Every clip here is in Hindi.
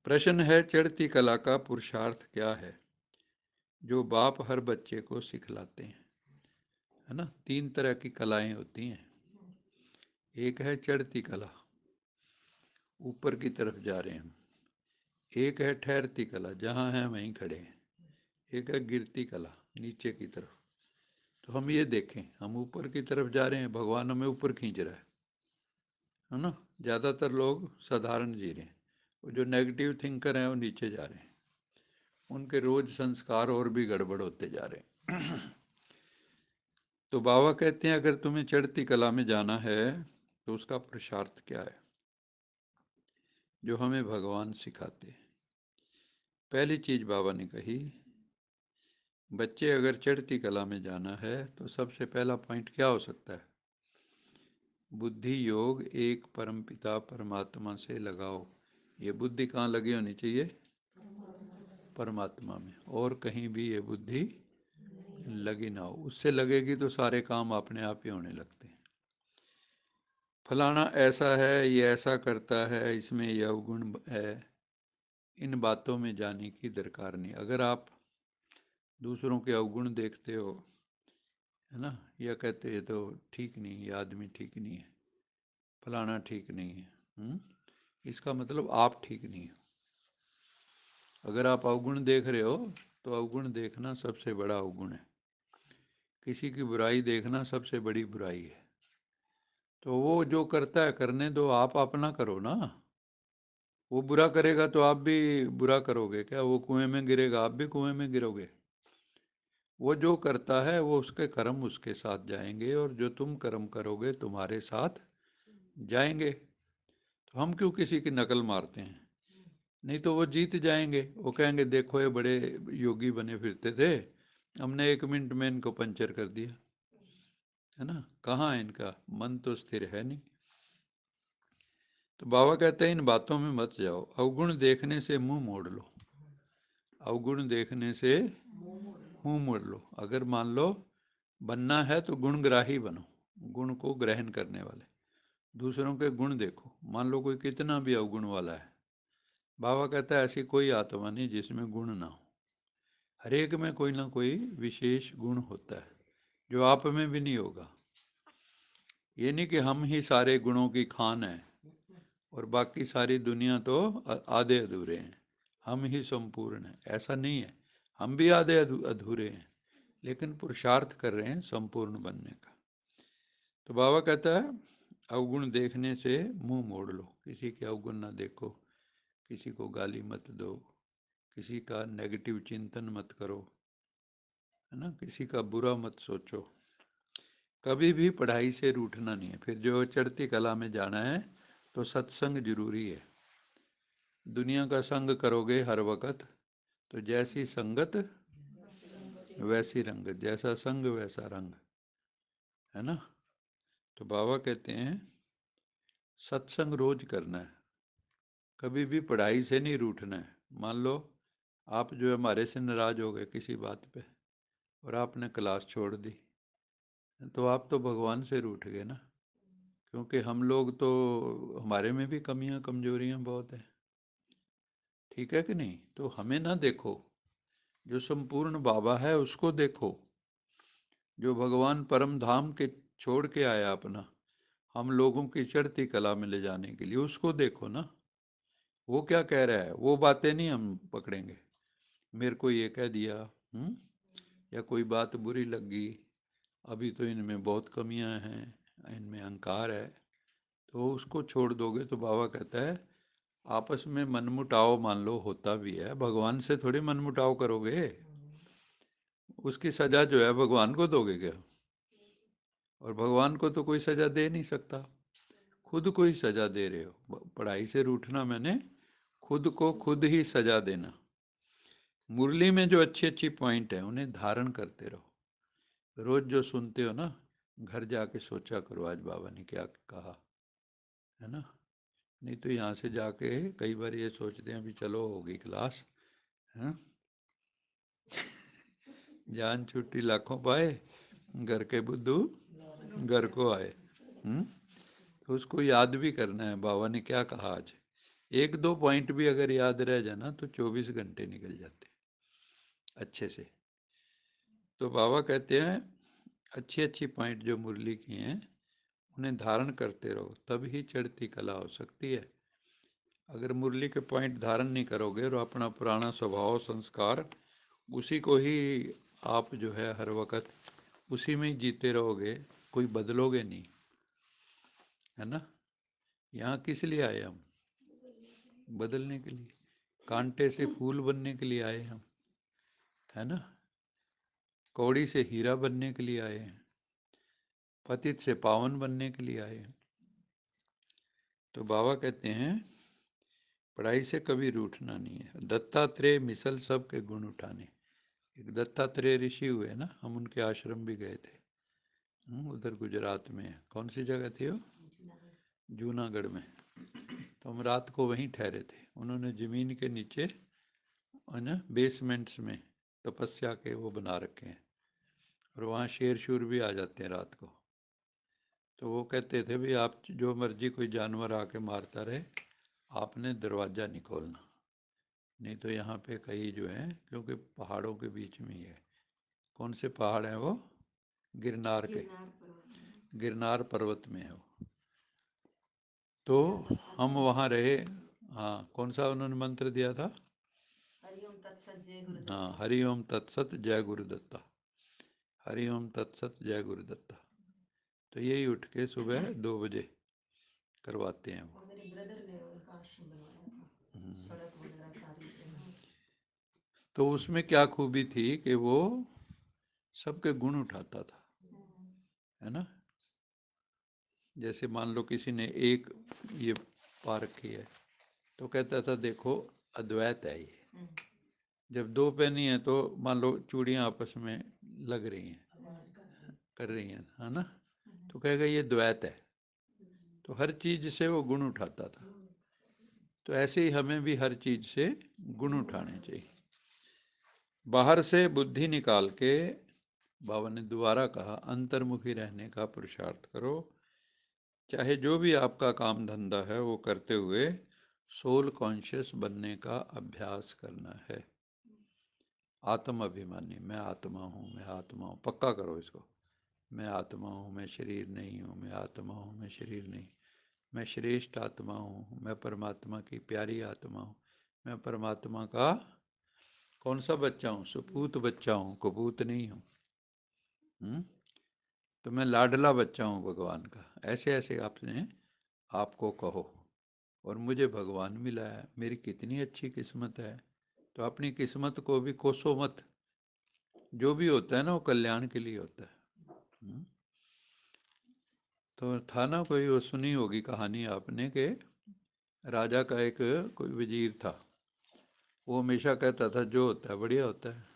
प्रश्न है, चढ़ती कला का पुरुषार्थ क्या है जो बाप हर बच्चे को सिखलाते हैं। है ना, तीन तरह की कलाएं होती हैं। एक है चढ़ती कला, ऊपर की तरफ जा रहे हैं हम। एक है ठहरती कला, जहाँ हैं वहीं खड़े हैं। एक है गिरती कला, नीचे की तरफ। तो हम ये देखें, हम ऊपर की तरफ जा रहे हैं, भगवान हमें ऊपर खींच रहा है ना। ज़्यादातर लोग साधारण जी रहे हैं, वो जो नेगेटिव थिंकर हैं वो नीचे जा रहे हैं। उनके रोज संस्कार और भी गड़बड़ होते जा रहे हैं। तो बाबा कहते हैं, अगर तुम्हें चढ़ती कला में जाना है तो उसका पुरुषार्थ क्या है जो हमें भगवान सिखाते हैं। पहली चीज बाबा ने कही, बच्चे अगर चढ़ती कला में जाना है तो सबसे पहला पॉइंट क्या हो सकता है? बुद्धि योग एक परमपिता परमात्मा से लगाओ। ये बुद्धि कहाँ लगी होनी चाहिए? परमात्मा में, और कहीं भी ये बुद्धि लगी ना हो। उससे लगेगी तो सारे काम अपने आप ही होने लगते हैं। फलाना ऐसा है, ये ऐसा करता है, इसमें यह अवगुण है, इन बातों में जाने की दरकार नहीं। अगर आप दूसरों के अवगुण देखते हो, है ना, या कहते ये तो ठीक नहीं, ये आदमी ठीक नहीं है, फलाना ठीक नहीं है, इसका मतलब आप ठीक नहीं हो। अगर आप अवगुण देख रहे हो तो अवगुण देखना सबसे बड़ा अवगुण है। किसी की बुराई देखना सबसे बड़ी बुराई है। तो वो जो करता है करने दो, आप अपना करो ना। वो बुरा करेगा तो आप भी बुरा करोगे क्या? वो कुएं में गिरेगा, आप भी कुएं में गिरोगे। वो जो करता है वो उसके कर्म उसके साथ जाएंगे, और जो तुम कर्म करोगे तुम्हारे साथ जाएंगे। तो हम क्यों किसी की नकल मारते हैं? नहीं तो वो जीत जाएंगे। वो कहेंगे देखो ये बड़े योगी बने फिरते थे, हमने 1 मिनट में इनको पंचर कर दिया। है ना, कहाँ इनका मन तो स्थिर है नहीं। तो बाबा कहते हैं इन बातों में मत जाओ, अवगुण देखने से मुंह मोड़ लो। अवगुण देखने से मुंह मोड़ लो। अगर मान लो बनना है तो गुणग्राही बनो, गुण को ग्रहण करने वाले। दूसरों के गुण देखो। मान लो कोई कितना भी अवगुण वाला है, बाबा कहता है ऐसी कोई आत्मा नहीं जिसमें गुण ना हो। हर एक में कोई ना कोई विशेष गुण होता है जो आप में भी नहीं होगा। ये नहीं कि हम ही सारे गुणों की खान हैं और बाकी सारी दुनिया तो आधे अधूरे हैं, हम ही संपूर्ण हैं, ऐसा नहीं है। हम भी आधे अधूरे हैं, लेकिन पुरुषार्थ कर रहे हैं संपूर्ण बनने का। तो बाबा कहता है अवगुण देखने से मुंह मोड़ लो। किसी के अवगुण ना देखो, किसी को गाली मत दो, किसी का नेगेटिव चिंतन मत करो, है ना, किसी का बुरा मत सोचो। कभी भी पढ़ाई से रूठना नहीं है। फिर जो चढ़ती कला में जाना है तो सत्संग जरूरी है। दुनिया का संग करोगे हर वक्त तो जैसी संगत वैसी रंगत, जैसा संग वैसा रंग। है ना। तो बाबा कहते हैं सत्संग रोज करना है, कभी भी पढ़ाई से नहीं रूठना है। मान लो आप जो हमारे से नाराज हो गए किसी बात पे और आपने क्लास छोड़ दी, तो आप तो भगवान से रूठ गए ना। क्योंकि हम लोग तो, हमारे में भी कमियां कमजोरियां बहुत हैं। ठीक है कि नहीं? तो हमें ना देखो, जो संपूर्ण बाबा है उसको देखो, जो भगवान परम धाम के छोड़ के आया अपना हम लोगों की चढ़ती कला में ले जाने के लिए, उसको देखो ना। वो क्या कह रहा है, वो बातें नहीं हम पकड़ेंगे। मेरे को ये कह दिया, या कोई बात बुरी लग गई, अभी तो इनमें बहुत कमियां हैं, इनमें अहंकार है, तो उसको छोड़ दोगे तो बाबा कहता है आपस में मनमुटाव मान लो होता भी है, भगवान से थोड़ी मनमुटाव करोगे। उसकी सजा जो है भगवान को दोगे क्या? और भगवान को तो कोई सजा दे नहीं सकता, खुद को ही सजा दे रहे हो। पढ़ाई से रूठना मैंने खुद को खुद ही सजा देना। मुरली में जो अच्छी अच्छी पॉइंट है उन्हें धारण करते रहो। रोज जो सुनते हो ना, घर जाके सोचा करो आज बाबा ने क्या कहा। है ना। नहीं तो यहाँ से जाके कई बार ये सोचते हैं अभी चलो होगी क्लास, है, जान छुट्टी लाखों पाए, घर के बुद्धू घर को आए। तो उसको याद भी करना है बाबा ने क्या कहा आज। एक दो पॉइंट भी अगर याद रह जाए ना तो 24 घंटे निकल जाते अच्छे से। तो बाबा कहते हैं अच्छी अच्छी पॉइंट जो मुरली की हैं उन्हें धारण करते रहो, तब ही चढ़ती कला हो सकती है। अगर मुरली के पॉइंट धारण नहीं करोगे और अपना पुराना स्वभाव संस्कार उसी को ही आप जो है हर वक्त उसी में ही जीते रहोगे, कोई बदलोगे नहीं, है ना। यहाँ किस लिए आए हम? बदलने के लिए। कांटे से फूल बनने के लिए आए हम, है ना। कौड़ी से हीरा बनने के लिए आए हैं, पतित से पावन बनने के लिए आए हैं। तो बाबा कहते हैं पढ़ाई से कभी रूठना नहीं है। दत्तात्रेय मिसल सब के गुण उठाने। एक दत्तात्रेय ऋषि हुए ना, हम उनके आश्रम भी गए थे। उधर गुजरात में है, कौन सी जगह थी वो? जूनागढ़ में। तो हम रात को वहीं ठहरे थे। उन्होंने ज़मीन के नीचे है ना बेसमेंट्स में तपस्या के वो बना रखे हैं, और वहाँ शेर शूर भी आ जाते हैं रात को। तो वो कहते थे भी आप जो मर्जी कोई जानवर आके मारता रहे, आपने दरवाज़ा नहीं खोलना, नहीं तो यहाँ पे कई जो हैं, क्योंकि पहाड़ों के बीच में ही है। कौन से पहाड़ हैं वो? गिरनार के, गिरनार पर्वत में है वो। तो हम वहाँ रहे। हाँ, कौन सा उन्होंने मंत्र दिया था? हरिओम तत्सत जय गुरुदत्ता। हाँ, हरि ओम तत्सत जय गुरुदत्ता। हरि ओम तत्सत जय गुरुदत्ता। तो यही उठ के सुबह 2 बजे करवाते हैं वो। मेरे ब्रदर ने उनका आश्रम बनवाया था, सड़क वगैरह सारी यहाँ। तो उसमें क्या खूबी थी कि वो सबके गुण उठाता था, है ना। जैसे मान लो किसी ने एक ये पा रखी है, तो कहता था देखो अद्वैत है ये। जब दो पेनी है तो मान लो चूड़ियाँ आपस में लग रही हैं, कर रही हैं, है ना, तो कहेगा ये द्वैत है। तो हर चीज़ से वो गुण उठाता था। तो ऐसे ही हमें भी हर चीज़ से गुण उठाने चाहिए। बाहर से बुद्धि निकाल के बाबा ने दोबारा कहा अंतर्मुखी रहने का पुरुषार्थ करो। चाहे जो भी आपका काम धंधा है वो करते हुए सोल कॉन्शियस बनने का अभ्यास करना है। आत्म अभिमानी, मैं आत्मा हूँ, मैं आत्मा हूँ, पक्का करो इसको। मैं आत्मा हूँ, मैं शरीर नहीं हूँ, मैं आत्मा हूँ, मैं शरीर नहीं, मैं श्रेष्ठ आत्मा हूँ, मैं परमात्मा की प्यारी आत्मा हूँ, मैं परमात्मा का कौन सा बच्चा हूँ? सुपूत बच्चा हूँ, कुपूत नहीं हूँ। तो मैं लाडला बच्चा हूँ भगवान का। ऐसे ऐसे आपने आपको कहो, और मुझे भगवान मिला है, मेरी कितनी अच्छी किस्मत है। तो अपनी किस्मत को भी कोसो मत। जो भी होता है ना वो कल्याण के लिए होता है। तो था ना कोई, वो सुनी होगी कहानी आपने कि राजा का एक कोई वजीर था। वो हमेशा कहता था जो होता है बढ़िया होता है।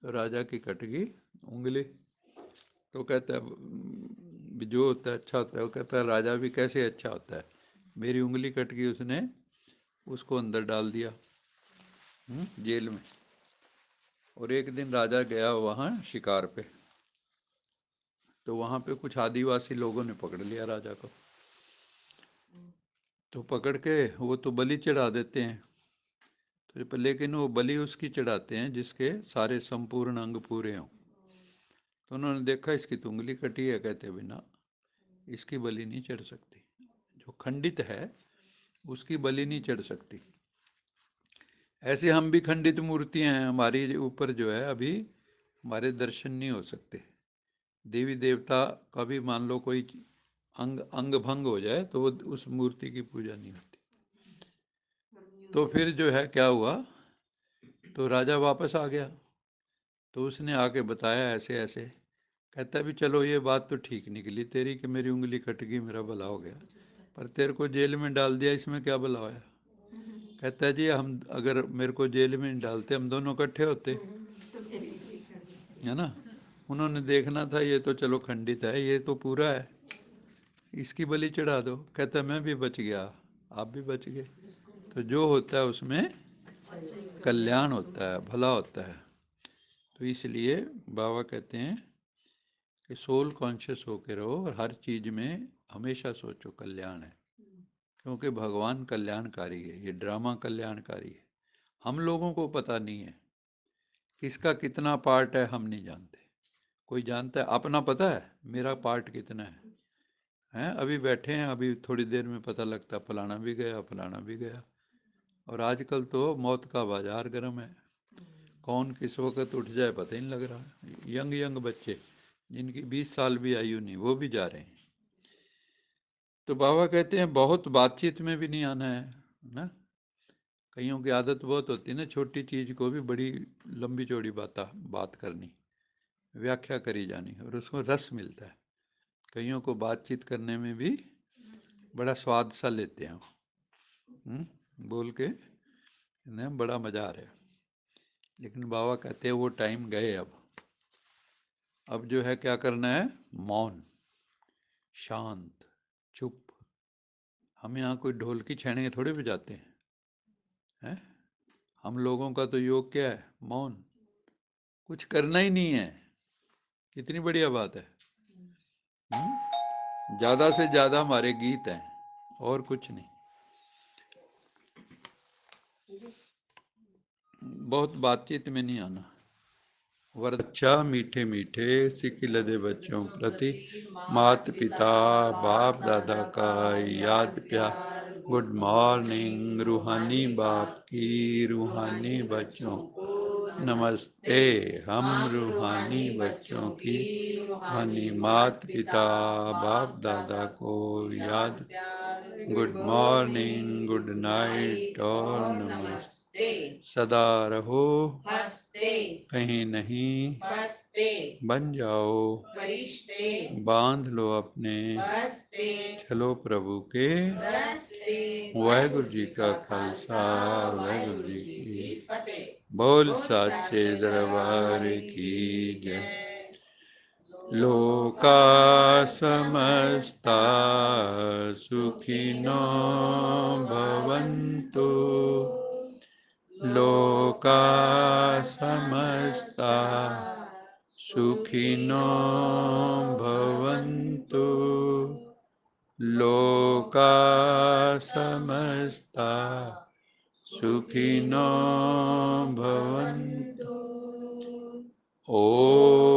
तो राजा की कट गई उंगली। तो कहता है जो होता है अच्छा होता है। वो कहता है राजा भी कैसे अच्छा होता है, मेरी उंगली कट गई। उसने उसको अंदर डाल दिया जेल में। और एक दिन राजा गया वहाँ शिकार पे, तो वहाँ पे कुछ आदिवासी लोगों ने पकड़ लिया राजा को। तो पकड़ के वो तो बलि चढ़ा देते हैं। तो लेकिन वो बलि उसकी चढ़ाते हैं जिसके सारे संपूर्ण अंग पूरे हों। तो उन्होंने देखा इसकी तो उंगली कटी है, कहते बिना इसकी बलि नहीं चढ़ सकती। जो खंडित है उसकी बलि नहीं चढ़ सकती। ऐसे हम भी खंडित मूर्तियां हैं, हमारी ऊपर जो है अभी हमारे दर्शन नहीं हो सकते। देवी देवता का भी मान लो कोई अंग अंग भंग हो जाए तो वो उस मूर्ति की पूजा नहीं होती। तो फिर जो है क्या हुआ, तो राजा वापस आ गया। तो उसने आके बताया ऐसे ऐसे। कहता भी चलो ये बात तो ठीक निकली तेरी कि मेरी उंगली कट गई, मेरा भला हो गया, पर तेरे को जेल में डाल दिया, इसमें क्या भला होया? कहता है जी हम अगर मेरे को जेल में नहीं डालते हम दोनों इकट्ठे होते, तो मेरी उंगली कट जाती। है ना। उन्होंने देखना था ये तो चलो खंडित है, ये तो पूरा है, इसकी बलि चढ़ा दो। कहता मैं भी बच गया, आप भी बच गए। तो जो होता है उसमें कल्याण होता है, भला होता है। तो इसलिए बाबा कहते हैं कि सोल कॉन्शियस होके रहो और हर चीज़ में हमेशा सोचो कल्याण है। क्योंकि भगवान कल्याणकारी है, ये ड्रामा कल्याणकारी है। हम लोगों को पता नहीं है किसका कितना पार्ट है, हम नहीं जानते। कोई जानता है अपना? पता है मेरा पार्ट कितना है? हैं? अभी बैठे हैं, अभी थोड़ी देर में पता लगता फलाना भी गया, फलाना भी गया। और आजकल तो मौत का बाजार गर्म है, कौन किस वक्त उठ जाए पता ही नहीं लग रहा। यंग यंग बच्चे जिनकी 20 साल भी आयु नहीं, वो भी जा रहे हैं। तो बाबा कहते हैं बहुत बातचीत में भी नहीं आना है ना। कईयों की आदत बहुत होती है ना, छोटी चीज़ को भी बड़ी लंबी चौड़ी बात करनी, व्याख्या करी जानी, और उसको रस मिलता है। कईयों को बातचीत करने में भी बड़ा स्वाद सा लेते हैं, बोल के इन्हें बड़ा मज़ा आ रहा है। लेकिन बाबा कहते हैं वो टाइम गए। अब जो है क्या करना है? मौन, शांत, चुप। हम यहाँ कोई ढोल की छैने थोड़े बजाते हैं। हम लोगों का तो योग क्या है? मौन, कुछ करना ही नहीं है। कितनी बढ़िया बात है। ज़्यादा से ज़्यादा हमारे गीत हैं, और कुछ नहीं। बहुत बातचीत में नहीं आना। अच्छा मीठे मीठे सिख लदे बच्चों प्रति माता पिता बाप दादा का याद प्यार। गुड मॉर्निंग रूहानी बाप की रूहानी बच्चों को नमस्ते। हम रूहानी बच्चों की रूहानी माता पिता बाप दादा को याद प्यार। गुड मॉर्निंग, गुड नाइट और नमस्ते। सदा रहो हंसते, कहीं नहीं बसते, बन जाओ फरिश्ते, बांध लो अपने बसते, चलो प्रभु के रस्ते। वाहेगुरु जी का खालसा, वाहेगुरु जी की फतेह। बोल साचे दरबार की जय। लोका समस्ता सुखिनो भवन्तु, लोका समस्ता सुखिनो भवन्तु, लोका समस्ता सुखिनो भवन्तु। ओम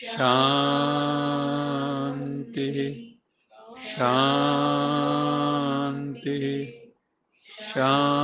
शांति शांति शांति।